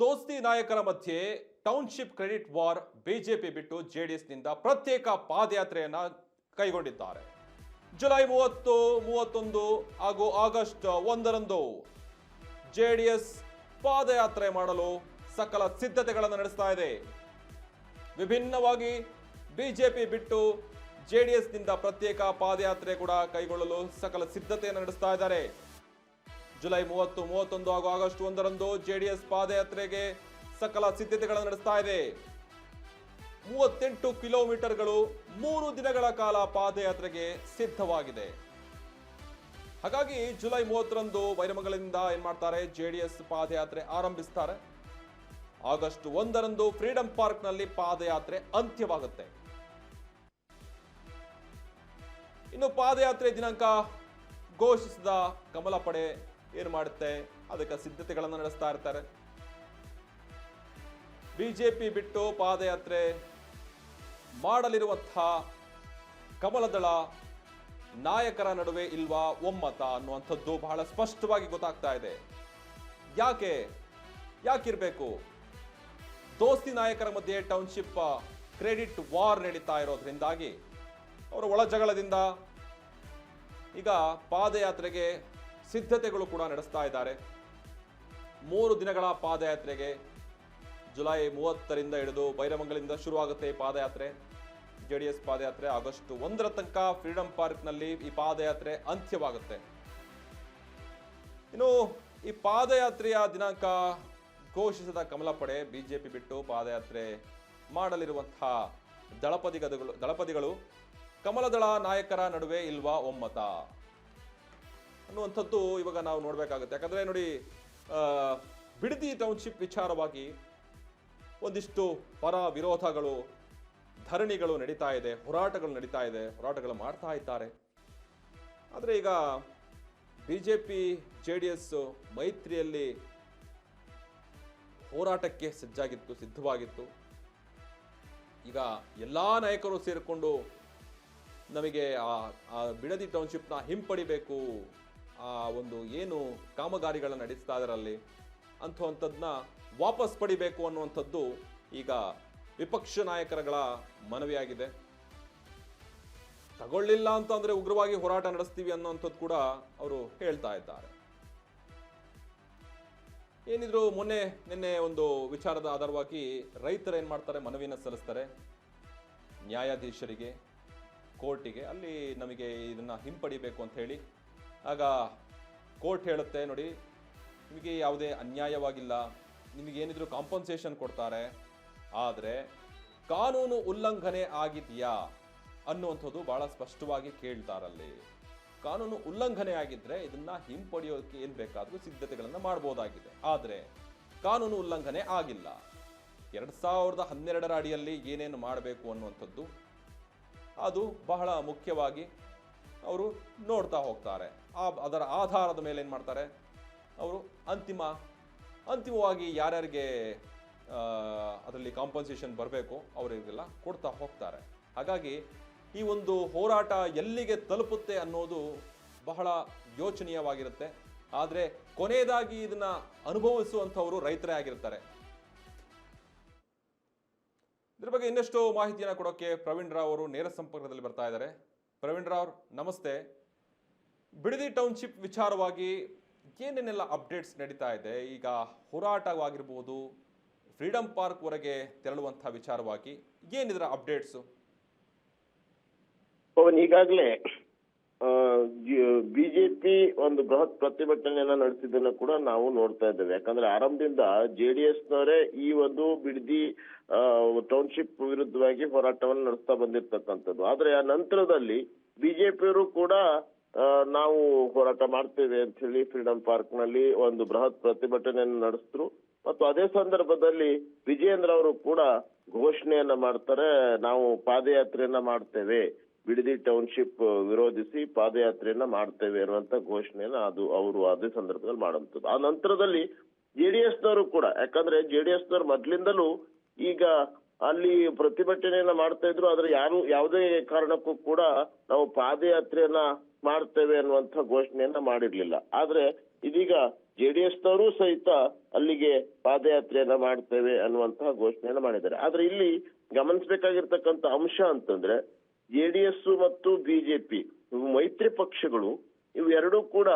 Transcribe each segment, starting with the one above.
ದೋಸ್ತಿ ನಾಯಕರ ಮಧ್ಯೆ ಟೌನ್ಶಿಪ್ ಕ್ರೆಡಿಟ್ ವಾರ್ ಬಿಜೆಪಿ ಬಿಟ್ಟು ಜೆಡಿಎಸ್ನಿಂದ ಪ್ರತ್ಯೇಕ ಪಾದಯಾತ್ರೆಯನ್ನ ಕೈಗೊಂಡಿದ್ದಾರೆ. ಜುಲೈ 30, 31 ಹಾಗೂ ಆಗಸ್ಟ್ 1ರಂದು ಜೆಡಿಎಸ್ ಪಾದಯಾತ್ರೆ ಮಾಡಲು ಸಕಲ ಸಿದ್ಧತೆಗಳನ್ನು ನಡೆಸ್ತಾ ಇದೆ. ವಿಭಿನ್ನವಾಗಿ ಬಿಜೆಪಿ ಬಿಟ್ಟು ಜೆಡಿಎಸ್ನಿಂದ ಪ್ರತ್ಯೇಕ ಪಾದಯಾತ್ರೆ ಕೂಡ ಕೈಗೊಳ್ಳಲು ಸಕಲ ಸಿದ್ಧತೆಯನ್ನು ನಡೆಸ್ತಾ ಇದ್ದಾರೆ. ಜುಲೈ 30, 31 ಹಾಗೂ ಆಗಸ್ಟ್ 1ರಂದು ಜೆಡಿಎಸ್ ಪಾದಯಾತ್ರೆಗೆ ಸಕಲ ಸಿದ್ಧತೆಗಳನ್ನು ನಡೆಸ್ತಾ ಇದೆ. 38 ಕಿಲೋಮೀಟರ್ಗಳು 3 ದಿನಗಳ ಕಾಲ ಪಾದಯಾತ್ರೆಗೆ ಸಿದ್ಧವಾಗಿದೆ. ಹಾಗಾಗಿ ಜುಲೈ 30ರಂದು ಬೈರಮಂಗಲದಿಂದ ಏನ್ ಮಾಡ್ತಾರೆ, ಜೆಡಿಎಸ್ ಪಾದಯಾತ್ರೆ ಆರಂಭಿಸ್ತಾರೆ. ಆಗಸ್ಟ್ 1ರಂದು ಫ್ರೀಡಂ ಪಾರ್ಕ್ ನಲ್ಲಿ ಪಾದಯಾತ್ರೆ ಅಂತ್ಯವಾಗುತ್ತೆ. ಇನ್ನು ಪಾದಯಾತ್ರೆ ದಿನಾಂಕ ಘೋಷಿಸಿದ ಕಮಲ ಪಡೆ ಏನು ಮಾಡುತ್ತೆ, ಅದಕ್ಕೆ ಸಿದ್ಧತೆಗಳನ್ನು ನಡೆಸ್ತಾ ಇರ್ತಾರೆ. ಬಿಜೆಪಿ ಬಿಟ್ಟು ಪಾದಯಾತ್ರೆ ಮಾಡಲಿರುವಂತಹ ಕಮಲದಳ ನಾಯಕರ ನಡುವೆ ಇಲ್ವಾ ಒಮ್ಮತ ಅನ್ನುವಂಥದ್ದು ಬಹಳ ಸ್ಪಷ್ಟವಾಗಿ ಗೊತ್ತಾಗ್ತಾ ಇದೆ. ಯಾಕಿರ್ಬೇಕು? ದೋಸ್ತಿ ನಾಯಕರ ಮಧ್ಯೆ ಟೌನ್ಶಿಪ್ ಕ್ರೆಡಿಟ್ ವಾರ್ ನಡೀತಾ ಇರೋದ್ರಿಂದಾಗಿ ಅವರ ಒಳ ಜಗಳದಿಂದ ಈಗ ಪಾದಯಾತ್ರೆಗೆ ಸಿದ್ಧತೆಗಳು ಕೂಡ ನಡೆಸ್ತಾ ಇದ್ದಾರೆ. 3 ದಿನಗಳ ಪಾದಯಾತ್ರೆಗೆ ಜುಲೈ 30ರಿಂದ ಹಿಡಿದು ಬೈರಮಂಗಲದಿಂದ ಶುರುವಾಗುತ್ತೆ ಈ ಪಾದಯಾತ್ರೆ. ಜೆಡಿಎಸ್ ಪಾದಯಾತ್ರೆ ಆಗಸ್ಟ್ 1ರ ತನಕ ಫ್ರೀಡಂ ಪಾರ್ಕ್ ನಲ್ಲಿ ಈ ಪಾದಯಾತ್ರೆ ಅಂತ್ಯವಾಗುತ್ತೆ. ಇನ್ನು ಈ ಪಾದಯಾತ್ರೆಯ ದಿನಾಂಕ ಘೋಷಿಸಿದ ಕಮಲ ಪಡೆ ಬಿಜೆಪಿ ಬಿಟ್ಟು ಪಾದಯಾತ್ರೆ ಮಾಡಲಿರುವಂತಹ ದಳಪತಿಗಳು ಕಮಲದಳ ನಾಯಕರ ನಡುವೆ ಇಲ್ವಾ ಒಮ್ಮತ ಅನ್ನುವಂಥದ್ದು ಇವಾಗ ನಾವು ನೋಡಬೇಕಾಗುತ್ತೆ. ಯಾಕಂದ್ರೆ ನೋಡಿ, ಬಿಡದಿ ಟೌನ್ಶಿಪ್ ವಿಚಾರವಾಗಿ ಒಂದಿಷ್ಟು ಪರ ವಿರೋಧಗಳು, ಧರಣಿಗಳು ನಡೀತಾ ಇದೆ, ಹೋರಾಟಗಳು ಮಾಡ್ತಾ ಇದ್ದಾರೆ. ಆದರೆ ಈಗ ಬಿಜೆಪಿ ಜೆಡಿಎಸ್ ಮೈತ್ರಿಯಲ್ಲಿ ಹೋರಾಟಕ್ಕೆ ಸಿದ್ಧವಾಗಿತ್ತು. ಈಗ ಎಲ್ಲಾ ನಾಯಕರು ಸೇರಿಕೊಂಡು ನಮಗೆ ಆ ಬಿಡದಿ ಟೌನ್ಶಿಪ್ನ ಹಿಂಪಡಿಬೇಕು, ಆ ಒಂದು ಏನು ಕಾಮಗಾರಿಗಳನ್ನ ನಡೆಸ್ತಾ ಇದರಲ್ಲಿ ಅಂಥದ್ದನ್ನ ವಾಪಸ್ ಪಡಿಬೇಕು ಅನ್ನುವಂಥದ್ದು ಈಗ ವಿಪಕ್ಷ ನಾಯಕರುಗಳ ಮನವಿಯಾಗಿದೆ. ತಗೊಳ್ಳಿಲ್ಲ ಅಂತಂದ್ರೆ ಉಗ್ರವಾಗಿ ಹೋರಾಟ ನಡೆಸ್ತೀವಿ ಅನ್ನುವಂಥದ್ದು ಕೂಡ ಅವರು ಹೇಳ್ತಾ ಇದ್ದಾರೆ. ಏನಿದ್ರು ನಿನ್ನೆ ಒಂದು ವಿಚಾರದ ಆಧಾರವಾಗಿ ರೈತರು ಏನ್ ಮಾಡ್ತಾರೆ, ಮನವಿಯನ್ನು ಸಲ್ಲಿಸ್ತಾರೆ ನ್ಯಾಯಾಧೀಶರಿಗೆ, ಕೋರ್ಟಿಗೆ. ಅಲ್ಲಿ ನಮಗೆ ಇದನ್ನ ಹಿಂಪಡಿಬೇಕು ಅಂತ ಹೇಳಿ ಆಗ ಕೋರ್ಟ್ ಹೇಳುತ್ತೆ, ನೋಡಿ ನಿಮಗೆ ಯಾವುದೇ ಅನ್ಯಾಯವಾಗಿಲ್ಲ, ನಿಮಗೇನಿದ್ರು ಕಾಂಪನ್ಸೇಷನ್ ಕೊಡ್ತಾರೆ, ಆದರೆ ಕಾನೂನು ಉಲ್ಲಂಘನೆ ಆಗಿದೆಯಾ ಅನ್ನುವಂಥದ್ದು ಬಹಳ ಸ್ಪಷ್ಟವಾಗಿ ಕೇಳ್ತಾರಲ್ಲಿ. ಕಾನೂನು ಉಲ್ಲಂಘನೆ ಆಗಿದ್ರೆ ಇದನ್ನ ಹಿಂಪಡೆಯೋಕೆ ಏನ್ ಬೇಕಾದ್ರೂ ಸಿದ್ಧತೆಗಳನ್ನ ಮಾಡಬಹುದಾಗಿದೆ. ಆದರೆ ಕಾನೂನು ಉಲ್ಲಂಘನೆ ಆಗಿಲ್ಲ. 2012ರ ಅಡಿಯಲ್ಲಿ ಏನೇನು ಮಾಡಬೇಕು ಅನ್ನುವಂಥದ್ದು ಅದು ಬಹಳ ಮುಖ್ಯವಾಗಿ ಅವರು ನೋಡ್ತಾ ಹೋಗ್ತಾರೆ. ಅದರ ಆಧಾರದ ಮೇಲೆ ಏನು ಮಾಡ್ತಾರೆ, ಅವರು ಅಂತಿಮವಾಗಿ ಯಾರ್ಯಾರಿಗೆ ಅದರಲ್ಲಿ ಕಾಂಪನ್ಸೇಷನ್ ಬರಬೇಕು ಅವರಿಗೆಲ್ಲ ಕೊಡ್ತಾ ಹೋಗ್ತಾರೆ. ಹಾಗಾಗಿ ಈ ಒಂದು ಹೋರಾಟ ಎಲ್ಲಿಗೆ ತಲುಪುತ್ತೆ ಅನ್ನೋದು ಬಹಳ ಯೋಚನೀಯವಾಗಿರುತ್ತೆ. ಆದರೆ ಕೊನೆಯದಾಗಿ ಇದನ್ನ ಅನುಭವಿಸುವಂಥವರು ರೈತರೇ ಆಗಿರ್ತಾರೆ. ಇದ್ರ ಬಗ್ಗೆ ಇನ್ನಷ್ಟು ಮಾಹಿತಿಯನ್ನು ಕೊಡೋಕೆ ಪ್ರವೀಣ್ ರಾವ್ ಅವರು ನೇರ ಸಂಪರ್ಕದಲ್ಲಿ ಬರ್ತಾ ಇದ್ದಾರೆ. ಪ್ರವೀಣ್ ರಾವ್, ನಮಸ್ತೆ. ಬಿಡದಿ ಟೌನ್ಶಿಪ್ ವಿಚಾರವಾಗಿ ಏನೇನೆಲ್ಲ ಅಪ್ಡೇಟ್ಸ್ ನಡೀತಾ ಇದೆ? ಈಗ ಹೋರಾಟವಾಗಿರ್ಬೋದು, ಫ್ರೀಡಂ ಪಾರ್ಕ್ ವರೆಗೆ ತೆರಳುವಂತಹ ವಿಚಾರವಾಗಿ ಏನಿದ್ರ ಅಪ್ಡೇಟ್ಸು? ಈಗಾಗಲೇ ಬಿಜೆಪಿ ಒಂದು ಬೃಹತ್ ಪ್ರತಿಭಟನೆಯನ್ನ ನಡೆಸಿದ್ದನ್ನ ಕೂಡ ನಾವು ನೋಡ್ತಾ ಇದ್ದೇವೆ. ಯಾಕಂದ್ರೆ ಆರಂಭದಿಂದ ಜೆಡಿಎಸ್ನವರೇ ಈ ಒಂದು ಬಿಡದಿ ಟೌನ್ಶಿಪ್ ವಿರುದ್ಧವಾಗಿ ಹೋರಾಟವನ್ನು ನಡೆಸ್ತಾ ಬಂದಿರ್ತಕ್ಕಂಥದ್ದು. ಆದ್ರೆ ಆ ನಂತರದಲ್ಲಿ ಬಿಜೆಪಿಯವರು ಕೂಡ ನಾವು ಹೋರಾಟ ಮಾಡ್ತೇವೆ ಅಂತ ಹೇಳಿ ಫ್ರೀಡಂ ಪಾರ್ಕ್ ನಲ್ಲಿ ಒಂದು ಬೃಹತ್ ಪ್ರತಿಭಟನೆಯನ್ನು ನಡೆಸಿದ್ರು. ಮತ್ತು ಅದೇ ಸಂದರ್ಭದಲ್ಲಿ ವಿಜಯೇಂದ್ರ ಅವರು ಕೂಡ ಘೋಷಣೆಯನ್ನ ಮಾಡ್ತಾರೆ, ನಾವು ಪಾದಯಾತ್ರೆಯನ್ನ ಮಾಡ್ತೇವೆ, ಬಿಡದಿ ಟೌನ್ಶಿಪ್ ವಿರೋಧಿಸಿ ಪಾದಯಾತ್ರೆಯನ್ನ ಮಾಡ್ತೇವೆ ಅನ್ನುವಂತ ಘೋಷಣೆಯನ್ನ ಅವರು ಅದೇ ಸಂದರ್ಭದಲ್ಲಿ ಮಾಡುವಂಥದ್ದು. ಆ ನಂತರದಲ್ಲಿ ಜೆಡಿಎಸ್ನವರು ಕೂಡ, ಯಾಕಂದ್ರೆ ಜೆಡಿಎಸ್ನವರು ಮೊದ್ಲಿಂದಲೂ ಈಗ ಅಲ್ಲಿ ಪ್ರತಿಭಟನೆಯನ್ನ ಮಾಡ್ತಾ ಇದ್ರು. ಆದ್ರೆ ಯಾವುದೇ ಕಾರಣಕ್ಕೂ ಕೂಡ ನಾವು ಪಾದಯಾತ್ರೆಯನ್ನ ಮಾಡ್ತೇವೆ ಅನ್ನುವಂತ ಘೋಷಣೆಯನ್ನ ಮಾಡಿರ್ಲಿಲ್ಲ. ಆದ್ರೆ ಇದೀಗ JDS ನವರು ಸಹಿತ ಅಲ್ಲಿಗೆ ಪಾದಯಾತ್ರೆಯನ್ನ ಮಾಡ್ತೇವೆ ಅನ್ನುವಂತಹ ಘೋಷಣೆಯನ್ನ ಮಾಡಿದ್ದಾರೆ. ಆದ್ರೆ ಇಲ್ಲಿ ಗಮನಿಸಬೇಕಾಗಿರ್ತಕ್ಕಂಥ ಅಂಶ ಅಂತಂದ್ರೆ JDS ಮತ್ತು ಬಿಜೆಪಿ ಮೈತ್ರಿ ಪಕ್ಷಗಳು ಇವೆರಡೂ ಕೂಡ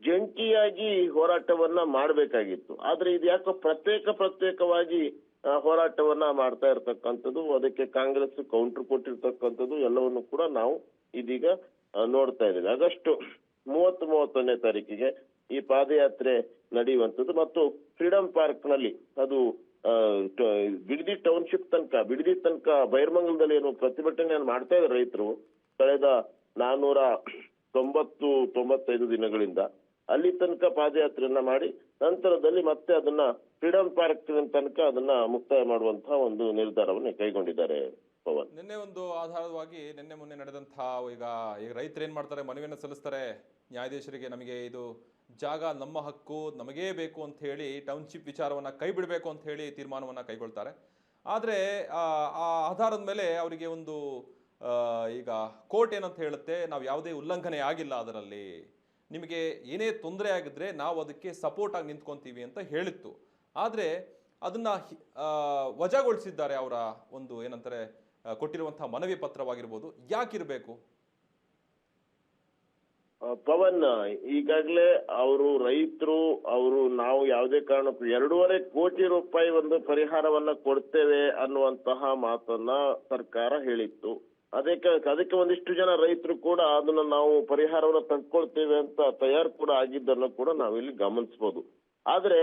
ಜಂಟಿಯಾಗಿ ಹೋರಾಟವನ್ನ ಮಾಡಬೇಕಾಗಿತ್ತು. ಆದ್ರೆ ಇದು ಯಾಕೋ ಪ್ರತ್ಯೇಕವಾಗಿ ಹೋರಾಟವನ್ನ ಮಾಡ್ತಾ ಇರ್ತಕ್ಕಂಥದ್ದು, ಅದಕ್ಕೆ ಕಾಂಗ್ರೆಸ್ ಕೌಂಟರ್ ಕೊಟ್ಟಿರ್ತಕ್ಕಂಥದ್ದು ಎಲ್ಲವನ್ನು ಕೂಡ ನಾವು ಇದೀಗ ನೋಡ್ತಾ ಇದ್ದೇವೆ. ಆಗಸ್ಟ್ 31ನೇ ತಾರೀಕಿಗೆ ಈ ಪಾದಯಾತ್ರೆ ನಡೆಯುವಂಥದ್ದು ಮತ್ತು ಫ್ರೀಡಂ ಪಾರ್ಕ್ ನಲ್ಲಿ ಅದು ಬಿಡದಿ ಟೌನ್ಶಿಪ್ ಬಿಡದಿ ತನಕ ಬೈರ್ಮಂಗಲದಲ್ಲಿ ಏನು ಪ್ರತಿಭಟನೆಯನ್ನು ಮಾಡ್ತಾ ಇದ್ದಾರೆ ರೈತರು ಕಳೆದ 495 ದಿನಗಳಿಂದ ಅಲ್ಲಿ ತನಕ ಪಾದಯಾತ್ರೆಯನ್ನ ಮಾಡಿ ನಂತರದಲ್ಲಿ ಮತ್ತೆ ಅದನ್ನ ಫ್ರೀಡಂ ಪಾರ್ಕ್ ತನಕ ಅದನ್ನ ಮುಕ್ತಾಯ ಮಾಡುವಂತಹ ಒಂದು ನಿರ್ಧಾರವನ್ನು ಕೈಗೊಂಡಿದ್ದಾರೆ. ಪವನ್, ನಿನ್ನೆ ಒಂದು ಆಧಾರವಾಗಿ ನಿನ್ನೆ ಮೊನ್ನೆ ನಡೆದಂತಹ ಈಗ ರೈತರು ಏನ್ ಮಾಡ್ತಾರೆ, ಮನವಿಯನ್ನು ಸಲ್ಲಿಸ್ತಾರೆ ನ್ಯಾಯಾಧೀಶರಿಗೆ, ನಮಗೆ ಇದು ಜಾಗ ನಮ್ಮ ಹಕ್ಕು, ನಮಗೇ ಬೇಕು ಅಂತ ಹೇಳಿ ಟೌನ್ಶಿಪ್ ವಿಚಾರವನ್ನ ಕೈ ಬಿಡಬೇಕು ಅಂತ ಹೇಳಿ ತೀರ್ಮಾನವನ್ನ ಕೈಗೊಳ್ತಾರೆ. ಆದ್ರೆ ಆ ಆಧಾರದ ಮೇಲೆ ಅವರಿಗೆ ಒಂದು ಈಗ ಕೋರ್ಟ್ ಏನಂತ ಹೇಳುತ್ತೆ, ನಾವು ಯಾವುದೇ ಉಲ್ಲಂಘನೆ ಆಗಿಲ್ಲ, ಅದರಲ್ಲಿ ನಿಮಗೆ ಏನೇ ತೊಂದರೆ ಆಗಿದ್ರೆ ನಾವು ಅದಕ್ಕೆ ಸಪೋರ್ಟ್ ಆಗಿ ನಿಂತ್ಕೊಂತೀವಿ ಅಂತ ಹೇಳಿತ್ತು. ಆದರೆ ಅದನ್ನ ವಜಾಗೊಳಿಸಿದ್ದಾರೆ. ಅವರ ಒಂದು ಏನಂತಾರೆ ಕೊಟ್ಟಿರುವಂತಹ ಮನವಿ ಪತ್ರವಾಗಿರ್ಬೋದು. ಯಾಕಿರಬೇಕು ಪವನ್? ಈಗಾಗಲೇ ರೈತರು ನಾವು ಯಾವುದೇ ಕಾರಣಕ್ಕೂ 2.5 ಕೋಟಿ ರೂಪಾಯಿ ಒಂದು ಪರಿಹಾರವನ್ನ ಕೊಡ್ತೇವೆ ಅನ್ನುವಂತಹ ಮಾತನ್ನ ಸರ್ಕಾರ ಹೇಳಿತ್ತು. ಅದಕ್ಕೆ ಒಂದಿಷ್ಟು ಜನ ರೈತರು ಕೂಡ ಅದನ್ನ ನಾವು ಪರಿಹಾರವನ್ನ ತಂದ್ಕೊಳ್ತೇವೆ ಅಂತ ತಯಾರು ಕೂಡ ಆಗಿದ್ದನ್ನು ಕೂಡ ನಾವಿಲ್ಲಿ ಗಮನಿಸಬಹುದು. ಆದ್ರೆ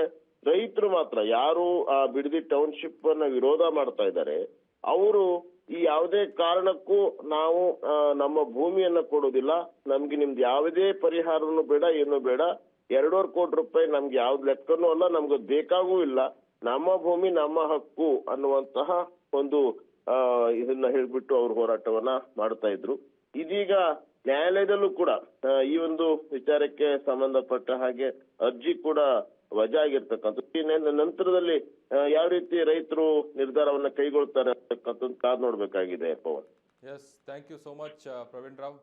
ರೈತರು ಮಾತ್ರ ಯಾರು ಆ ಬಿಡದಿ ಟೌನ್ಶಿಪ್ ಅನ್ನ ವಿರೋಧ ಮಾಡ್ತಾ ಇದ್ದಾರೆ, ಅವರು ಈ ಯಾವುದೇ ಕಾರಣಕ್ಕೂ ನಾವು ನಮ್ಮ ಭೂಮಿಯನ್ನ ಕೊಡೋದಿಲ್ಲ, ನಮ್ಗೆ ನಿಮ್ದು ಯಾವುದೇ ಪರಿಹಾರನೂ ಬೇಡ, ಏನು ಬೇಡ, 2.5 ಕೋಟಿ ರೂಪಾಯಿ ನಮ್ಗೆ ಯಾವ್ದು ಲೆಕ್ಕನೂ ಅಲ್ಲ, ನಮ್ಗೆ ಬೇಕಾಗೂ ಇಲ್ಲ, ನಮ್ಮ ಭೂಮಿ ನಮ್ಮ ಹಕ್ಕು ಅನ್ನುವಂತಹ ಒಂದು ಇದನ್ನ ಹೇಳ್ಬಿಟ್ಟು ಅವರು ಹೋರಾಟವನ್ನ ಮಾಡ್ತಾ ಇದ್ರು. ಇದೀಗ ನ್ಯಾಯಾಲಯದಲ್ಲೂ ಕೂಡ ಈ ಒಂದು ವಿಚಾರಕ್ಕೆ ಸಂಬಂಧಪಟ್ಟ ಹಾಗೆ ಅರ್ಜಿ ಕೂಡ ವಜಾ ಆಗಿರ್ತಕ್ಕಂಥ ನಂತರದಲ್ಲಿ ಯಾವ ರೀತಿ ರೈತರು ನಿರ್ಧಾರವನ್ನ ಕೈಗೊಳ್ತಾರೆ ಅಂತಕ್ಕಂಥದ್ದು ಕಾದ್ ನೋಡ್ಬೇಕಾಗಿದೆ. Pavan, yes, thank you so much Praveen Rao.